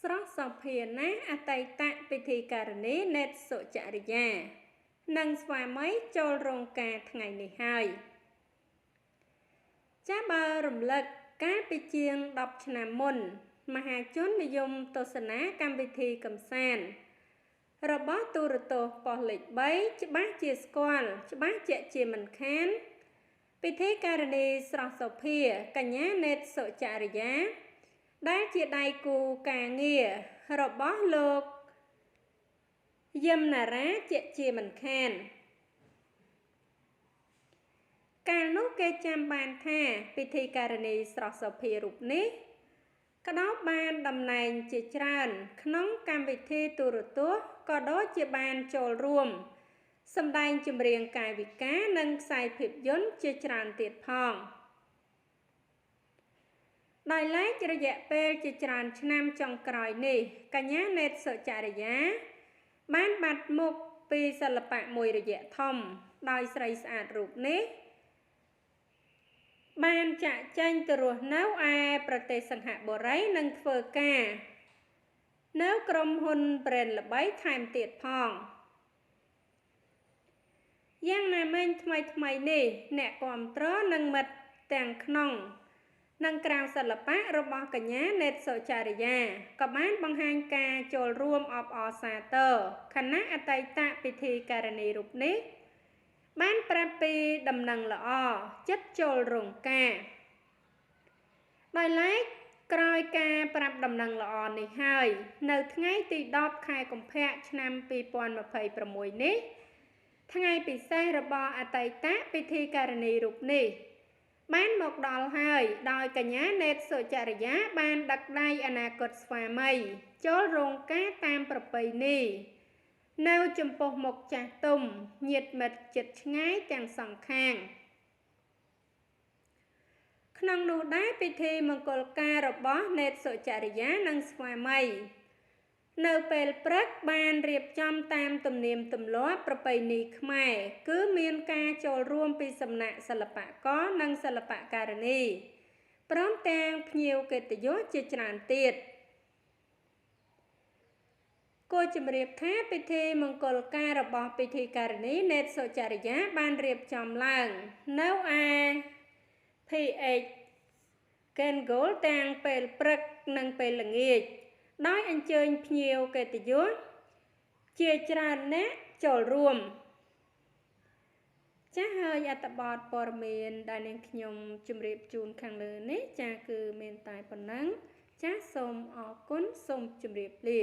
ស្រស់សោភាណាអតីតពិធីការនីនេតសុចរិយានិងស្វាមីចូលរោងការថ្ងៃនេះហើយចាបើរំលឹកកាលពីជាង10ឆ្នាំមុនមហាជននិយមទស្សនាកម្មវិធីកម្សាន្តរបស់ទូរទស្សន៍ប៉ុស្តិ៍លេខ3ច្បាស់ជាស្គាល់ច្បាស់ជាក់ជាមិនខានពិធីការនីស្រស់សោភាកញ្ញានេតសុចរិយាដែលជាដៃគូការងាររបស់លោកយឹមណារ៉ាជាក់ជាមិនខានកាលនោះគេចាំបានថាពិធីការនីស្រស់សោភារូបនេះក្តោបបានតំណែងជាច្រើនក្នុងកម្មវិធីទូរទស្សន៍ក៏ដូចជាបានចូលរួមសម្ដែងចម្រៀងកាយវិការនិងខ្សែភាពយន្តជាច្រើនទៀតផងដោយឡែករយៈពេលជាច្រើនឆ្នាំចុងក្រោយនេះកញ្ញានេតសុចរិយាបានបាត់មុខពីសិល្បៈមួយរយៈធំដោយស្រីស្អាតរូបនេះបានចាក់ចែងទៅរស់នៅឯប្រទេសសិង្ហបុរីនិងធ្វើការនៅក្រុមហ៊ុនប្រេនល្បីថែមទៀតផងយ៉ាងណាមិញថ្មីនេះអ្នកគាំទ្រនិងមិត្តទាំងក្នុងនិងក្រៅសិល្បៈរបស់កញ្ញានេតសុចរិយាក៏បានបង្ហាញការចូលរួមអបអរសាទរគណៈអតីតពិធីការនីរូបនេះបានប្រាប់ពីដំណឹងល្អចិត្តចូលរោងការដោយឡែកក្រោយការប្រាប់ដំណឹងល្អនេះហើយនៅថ្ងៃទី10ខែកុម្ភៈឆ្នាំ2026នេះថ្ងៃពិសេសរបស់អតីតពិធីការនីរូបនេះបានមកដល់ហើយដោយកញ្ញានេតសុចរិយាបានដឹកដៃអនាគតស្វាមីចូលរោងការតាមប្រពៃណីនៅចំពោះមុខចាស់ទុំញាតិមិត្តជិតឆ្ងាយទាំងសងខាងក្នុងនោះដែរពិធីមង្គលការរបស់នេតសុចរិយានិងស្វាមីនៅពេលព្រឹកបានរៀបចំតាមទំនៀមទម្លាប់ប្រពៃណីខ្មែរគឺមានការចូលរួមពីសំណាក់សិល្បករនិងសិល្បករនីព្រមទាំងភ្ញៀវកិត្តិយសជាច្រើនទៀតគួរជម្រាបថាពិធីមង្គលការរបស់ពិធីការនីនេតសុចរិយាបានរៀបចំឡើងនៅឯ PX Kengol ទាំងពេលព្រឹកនិងពេលល្ងាចដោយអញ្ជើញភ្ញៀវកិត្តិយសជាច្រើនអ្នកចូលរួមចាស់ហើយអត្ថបទព័ត៌មានដែលនាងខ្ញុំជម្រាបជូនខាងលើនេះចាស់គឺមានតែប៉ុណ្ណឹងចាស់សូមអរគុណសូមជម្រាបលា